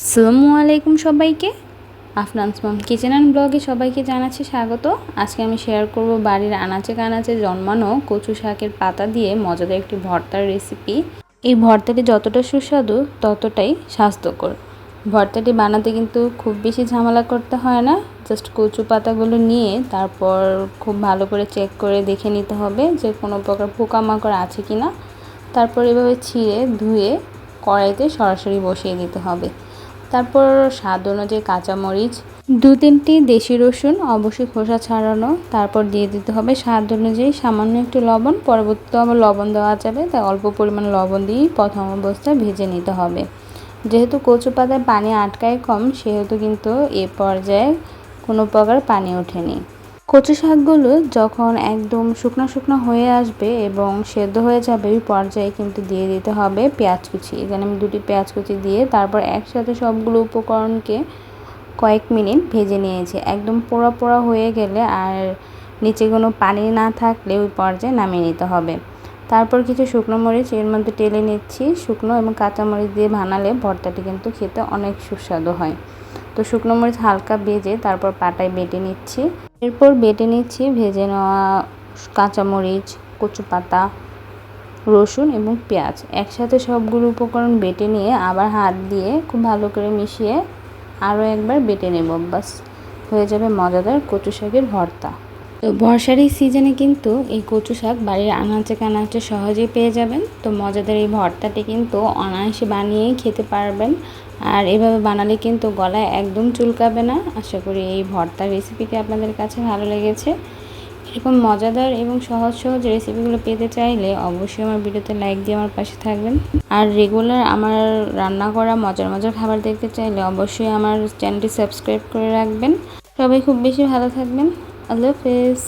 আসসালামু আলাইকুম সবাইকে। আফনান্স মম কিচেন অ্যান্ড ব্লগে সবাইকে জানাচ্ছি স্বাগত। আজকে আমি শেয়ার করব বাড়ির আনাচে কানাচে জন্মানো কচু শাকের পাতা দিয়ে মজাদার একটি ভর্তার রেসিপি। এই ভর্তাটি যতটা সুস্বাদু ততটাই স্বাস্থ্যকর। ভর্তাটি বানাতে কিন্তু খুব বেশি ঝামেলা করতে হয় না। জাস্ট কচু পাতাগুলো নিয়ে তারপর খুব ভালো করে চেক করে দেখে নিতে হবে যে কোনো প্রকার পোকামাকড় আছে কি না। তারপর এভাবে ছিঁড়ে ধুয়ে কড়াইতে সরাসরি বসিয়ে দিতে হবে। তারপর স্বাদ অনুযায়ী কাঁচামরিচ, 2-3টি দেশি রসুন অবশ্যই খোসা ছাড়ানো। তারপর দিয়ে দিতে হবে স্বাদ অনুযায়ী সামান্য একটু লবণ। পরবর্তীতে আবার লবণ দেওয়া যাবে, তাই অল্প পরিমাণ লবণ দিয়েই প্রথম অবস্থায় ভেজে নিতে হবে। যেহেতু কচু পাতায় পানি আটকায় কম, সেহেতু কিন্তু এ পর্যায়ে কোনো প্রকার পানি ওঠেনি। কচু শাকগুলো যখন একদম শুকনো শুকনো হয়ে আসবে এবং সেদ্ধ হয়ে যাবে, ওই পর্যায়ে কিন্তু দিয়ে দিতে হবে পেঁয়াজ কুচি। এখানে আমি 2টি পেঁয়াজ কুচি দিয়ে তারপর একসাথে সবগুলো উপকরণকে কয়েক মিনিট ভেজে নিয়েছি। একদম পোড়া পোড়া হয়ে গেলে আর নিচে কোনো পানি না থাকলে ওই পর্যায়ে নামিয়ে নিতে হবে। তারপর কিছু শুকনো মরিচ এর মধ্যে টেলে নিচ্ছি। শুকনো এবং কাঁচা মরিচ দিয়ে বানালে ভর্তাটি কিন্তু খেতে অনেক সুস্বাদু হয়। তো শুকনো মরিচ হালকা ভেজে তারপর পাটায় বেটে নিচ্ছি। এরপর বেটে নিচ্ছি ভেজে নেওয়া কাঁচামরিচ, কচু পাতা, রসুন এবং পেঁয়াজ। একসাথে সবগুলো উপকরণ বেটে নিয়ে আবার হাত দিয়ে খুব ভালো করে মিশিয়ে আরও একবার বেটে নেব। বাস হয়ে যাবে মজাদার কচু শাকের ভর্তা। তো বর্ষার এই সিজনে কিন্তু এই কচু শাক বাড়ির আনাচে কানাচে সহজেই পেয়ে যাবেন। তো মজাদার এই ভর্তাটি কিন্তু অনায়াসে বানিয়েই খেতে পারবেন। আর এভাবে বানালে কিন্তু গলায় একদম চুলকাবে না। আশা করি এই ভর্তার রেসিপিটি আপনাদের কাছে ভালো লেগেছে। এরকম মজাদার এবং সহজ সহজ রেসিপিগুলো পেতে চাইলে অবশ্যই আমার ভিডিওতে লাইক দিয়ে আমার পাশে থাকবেন। আর রেগুলার আমার রান্না করা মজার মজার খাবার দেখতে চাইলে অবশ্যই আমার চ্যানেলটি সাবস্ক্রাইব করে রাখবেন। সবাই খুব বেশি ভালো থাকবেন। আল্লাহ হাফেজ।